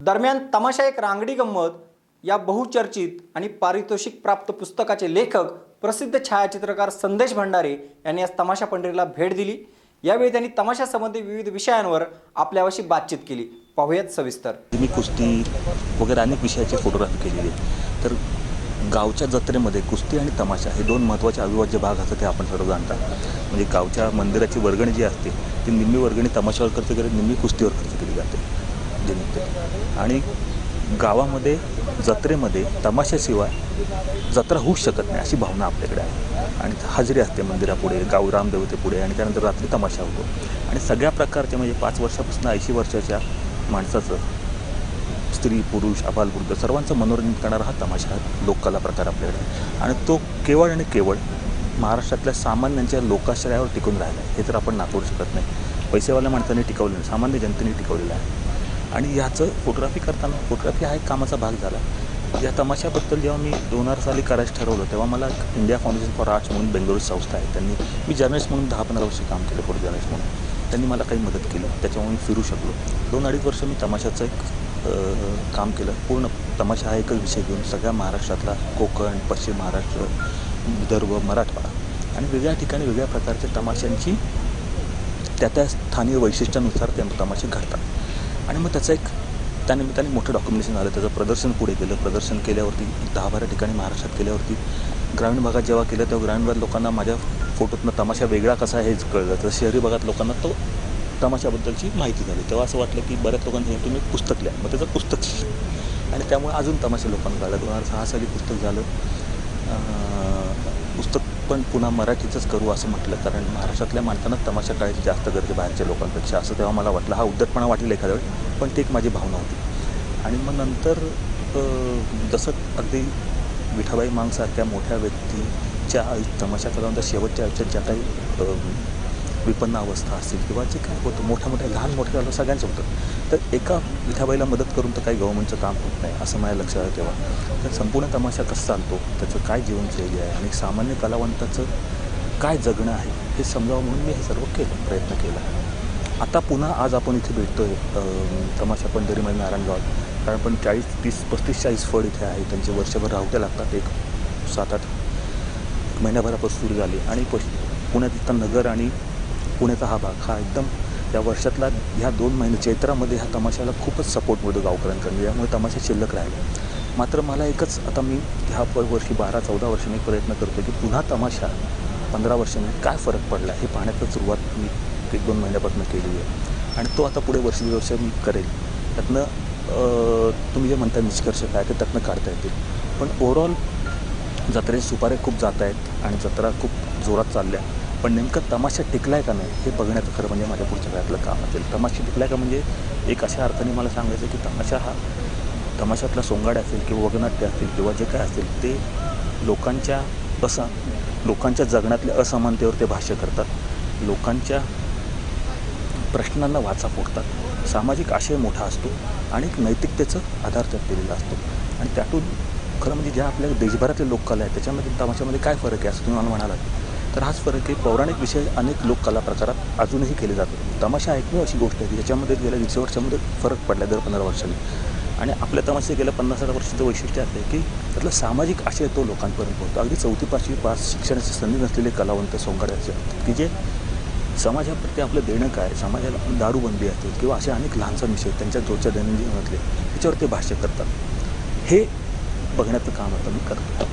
दरम्यान तमाशा एक रांगडी गंमत या बहुचर्चित आणि पारितोषिक प्राप्त पुस्तकाचे लेखक प्रसिद्ध छायाचित्रकार संदेश भंडारे यांनी आज तमाशा पंढरीला भेट दिली। यावेळी त्यांनी तमाशासंबंधी विविध विषयांवर आपल्याशी बातचीत केली। पाहूयात सविस्तर। मी कुस्ती वगैरे अनेक विषयाची फोटोग्राफी केलेली आहे। तर गावच्या जत्रेमध्ये कुस्ती आणि तमाशा हे दोन महत्त्वाचे अविभाज्य भाग असतात ते आपण सर्व जाणता। म्हणजे गावच्या मंदिराची वर्गणी जी असते ती निम्मी वर्गणी तमाशावर खर्च केली, निम्मी कुस्तीवर खर्च केली जाते जे निघते। आणि गावामध्ये जत्रेमध्ये तमाशाशिवाय जत्रा होऊ शकत नाही अशी भावना आपल्याकडे आहे। आणि हजेरी असते मंदिरापुढे, गाव रामदेवतेपुढे, आणि त्यानंतर रात्री तमाशा होतो। आणि सगळ्या प्रकारचे म्हणजे 5 वर्षापासून 80 वर्षाच्या माणसाचं, स्त्री पुरुष अबालवृद्ध सर्वांचं मनोरंजन करणारा हा तमाशा लोककला प्रकार आपल्याकडे। आणि तो केवळ आणि केवळ महाराष्ट्रातल्या सामान्यांच्या लोकाश्रयावर टिकून राहिला आहे हे तर आपण नाकारू शकत नाही। पैसेवाल्या माणसांनी टिकवलं नाही, सामान्य जनतेने टिकवलेलं आहे। आणि ह्याचं फोटोग्राफी करताना, फोटोग्राफी हा एक कामाचा भाग झाला। या तमाशाबद्दल जेव्हा मी 2000 साली करायचं ठरवलं तेव्हा मला इंडिया फाउंडेशन फॉर आर्ट्स म्हणून बेंगळुरू संस्था आहे, त्यांनी, मी जर्नलिस्ट म्हणून 10-15 वर्ष काम केलं, फोटो जर्नलिस्ट म्हणून, त्यांनी मला काही मदत केली, त्याच्यामुळे मी फिरू शकलो। 2-2.5 वर्ष मी तमाशाचं एक काम केलं। पूर्ण तमाशा हा एकच विषय घेऊन सगळ्या महाराष्ट्रातला, कोकण, पश्चिम महाराष्ट्र, विदर्भ, मराठवाडा आणि वेगळ्या ठिकाणी वेगळ्या प्रकारच्या तमाशांची त्या स्थानीय वैशिष्ट्यानुसार ते तमाशे घडतात। आणि मग त्याचं एक त्यानिमित्ताने मोठं डॉक्युमेंटेशन झालं, त्याचं प्रदर्शन पुढे केलं। प्रदर्शन केल्यावरती 10-12 ठिकाणी महाराष्ट्रात केल्यावरती ग्रामीण भागात जेव्हा केलं तेव्हा ग्रामीण भागात लोकांना माझ्या फोटोतनं तमाशा वेगळा कसा आहे हेच कळलं। तर शहरी भागात लोकांना तो तमाशाबद्दलची माहिती झाली। तेव्हा असं वाटलं की बऱ्याच लोकांनी तुम्ही पुस्तक लिहा, मग त्याचं पुस्तक आणि त्यामुळे अजून तमाशा लोकांना कळलं। 2006 साली पुस्तक झालं। पुस्तक पण पुन्हा मराठीचंच करू असं म्हटलं, कारण महाराष्ट्रातल्या माणसांना तमाशा कळायची जास्त गरज बाहेरच्या लोकांपेक्षा, असं तेव्हा मला वाटलं। हा उद्धटपणा वाटेल एखाद्या वेळी, पण ती एक माझी भावना होती। आणि मग नंतर जसं अगदी विठाबाई मांगसारख्या मोठ्या व्यक्तीच्या तमाशा कलावंत शेवटच्या आयुष्यात ज्या काही विपन्न अवस्था असतील किंवा जे काय होतं, मोठ्या लहान मोठ्या झालं सगळ्यांचं होतं, तर एका विठाबाईला मदत करून तर काही गव्हर्नमेंटचं काम होत नाही असं माझ्या लक्षात आलं तेव्हा। तर संपूर्ण तमाशा कसं चालतो, त्याचं काय जीवनशैली आहे आणि सामान्य कलावंताचं काय जगणं आहे हे समजावं म्हणून मी हे सर्व केलं, प्रयत्न केला। आता पुन्हा आज आपण इथे भेटतो आहे तमाशा पंढरीमध्ये नारायणगावात, कारण पण 35-40 फळ इथे आहे, त्यांचे वर्षभर राहत्या लागतात। एक 7-8 महिन्याभरापासून सुरू झाली। आणि पुण्यात इथं नगर आणि पुण्याचा हा भाग हा एकदम या वर्षातला ह्या 2 महिने चैत्रामध्ये ह्या तमाशाला खूपच सपोर्ट मिळतो गावकऱ्यांकडून, यामुळे तमाशा शिल्लक राहिला। मात्र मला एकच, आता मी ह्या वर्षी 12-14 वर्षांनी प्रयत्न करतो की पुन्हा तमाशा 15 वर्षांनी काय फरक पडला हे पाहण्याची सुरुवात मी 1-2 महिन्यापासून केली आहे। आणि तो आता पुढे वर्ष मी करेल। त्यातनं तुम्ही जे म्हणता निष्कर्ष काय ते त्यातनं काढता येतील, पण ओव्हरऑल जत्रेचे सुपारे खूप जात आहेत आणि जत्रा खूप जोरात चालल्या, पण नेमकं तमाशा टिकला आहे का नाही हे बघण्याचं खरं म्हणजे माझ्या पुढच्या काळातलं काम असेल। तमाशा टिकला आहे का म्हणजे एक अशा अर्थाने मला सांगायचं की तमाशा हा, तमाशातला सोंगाड असेल किंवा वगनाट्य असेल किंवा जे काय असेल ते लोकांच्या जगण्यातल्या असमानतेवर ते भाष्य करतात, लोकांच्या प्रश्नांना वाचा फोडतात, सामाजिक आशय मोठा असतो आणि नैतिकतेचं आधार त्यात दिलेला असतो। आणि त्यातून खरं म्हणजे ज्या आपल्या देशभरातले लोककला आहे त्याच्यामध्ये तमाशामध्ये काय फरक आहे असं तुम्ही मला म्हणालात, तर हाच फरक आहे। पौराणिक विषय अनेक लोककला प्रकारात अजूनही केले जातात। तमाशा एकमेव अशी गोष्ट आहे की ज्याच्यामध्ये गेल्या 20 वर्षामध्ये फरक पडला दर 15 वर्षांनी। आणि आपल्या तमाशा गेल्या 50-60 वर्षाचं वैशिष्ट्य असं आहे की त्यातला सामाजिक आशय तो लोकांपर्यंत पोहोचतो। अगदी 4थी-5वी पास शिक्षणाची संधी नसलेले कलावंत सोंगाड्याचे की जे समाजाप्रती आपलं देणं काय, समाजाला दारूबंदी असेल किंवा असे अनेक लहानसण विषय त्यांच्या रोजच्या दैनंदिन जीवनातले त्याच्यावर ते भाष्य करतात, हे बघण्याचं काम आता मी करतो।